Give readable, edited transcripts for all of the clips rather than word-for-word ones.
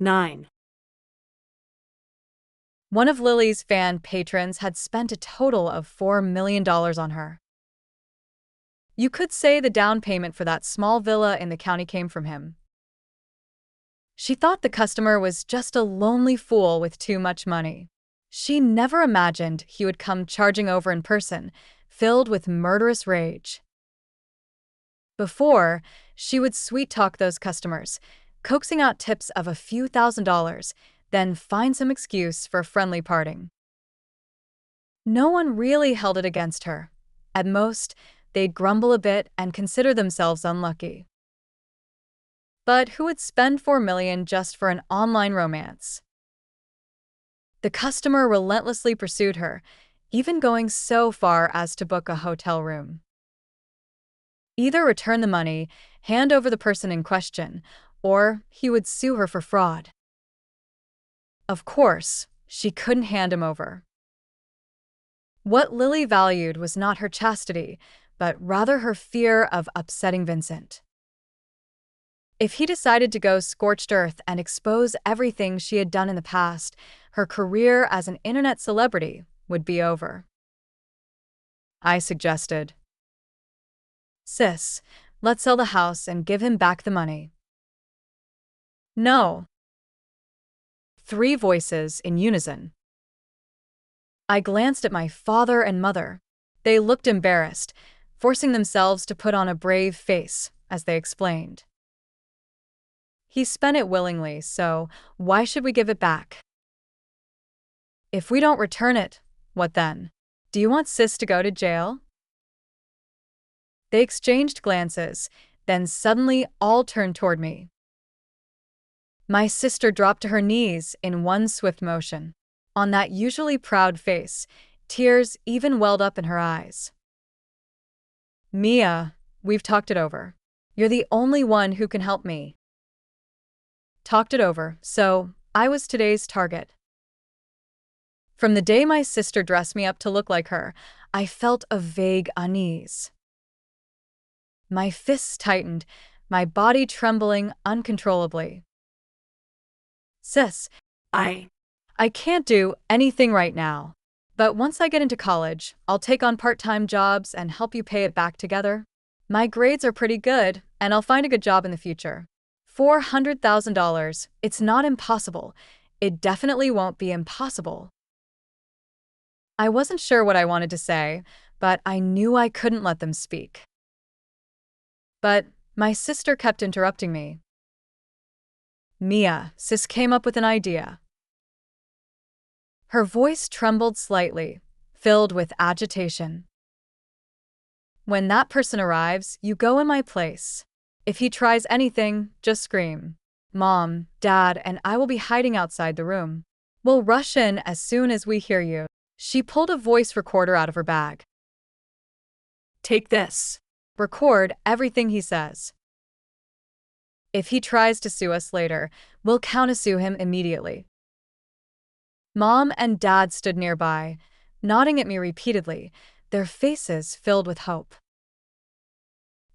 9. One of Lily's fan patrons had spent a total of $4 million on her. You could say the down payment for that small villa in the county came from him. She thought the customer was just a lonely fool with too much money. She never imagined he would come charging over in person, filled with murderous rage. Before, she would sweet-talk those customers, coaxing out tips of a few $1,000s, then find some excuse for a friendly parting. No one really held it against her. At most, they'd grumble a bit and consider themselves unlucky. But who would spend $4 million just for an online romance? The customer relentlessly pursued her, even going so far as to book a hotel room. Either return the money, hand over the person in question, or he would sue her for fraud. Of course, she couldn't hand him over. What Lily valued was not her chastity, but rather her fear of upsetting Vincent. If he decided to go scorched earth and expose everything she had done in the past, her career as an internet celebrity would be over. I suggested, "Sis, let's sell the house and give him back the money." "No." 3 voices in unison. I glanced at my father and mother. They looked embarrassed, forcing themselves to put on a brave face as they explained. "He spent it willingly, so why should we give it back? If we don't return it, what then? Do you want Sis to go to jail?" They exchanged glances, then suddenly all turned toward me. My sister dropped to her knees in one swift motion. On that usually proud face, tears even welled up in her eyes. "Mia, we've talked it over. You're the only one who can help me." Talked it over, so I was today's target. From the day my sister dressed me up to look like her, I felt a vague unease. My fists tightened, my body trembling uncontrollably. "Sis, I I can't do anything right now. But once I get into college, I'll take on part-time jobs and help you pay it back together. My grades are pretty good, and I'll find a good job in the future. $400,000, it's not impossible. It definitely won't be impossible." I wasn't sure what I wanted to say, but I knew I couldn't let them speak. But my sister kept interrupting me. "Mia," Sis came up with an idea. Her voice trembled slightly, filled with agitation. "When that person arrives, you go in my place. If he tries anything, just scream. Mom, Dad, and I will be hiding outside the room. We'll rush in as soon as we hear you." She pulled a voice recorder out of her bag. take this. "Record everything he says. If he tries to sue us later, we'll countersue him immediately." Mom and Dad stood nearby, nodding at me repeatedly, their faces filled with hope.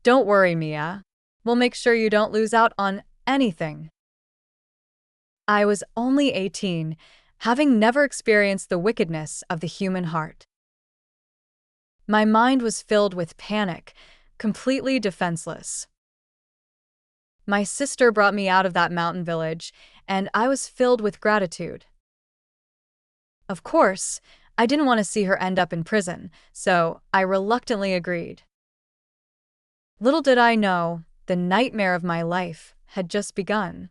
"Don't worry, Mia. We'll make sure you don't lose out on anything." I was only 18, having never experienced the wickedness of the human heart. My mind was filled with panic, completely defenseless. My sister brought me out of that mountain village, and I was filled with gratitude. Of course, I didn't want to see her end up in prison, so I reluctantly agreed. Little did I know, the nightmare of my life had just begun.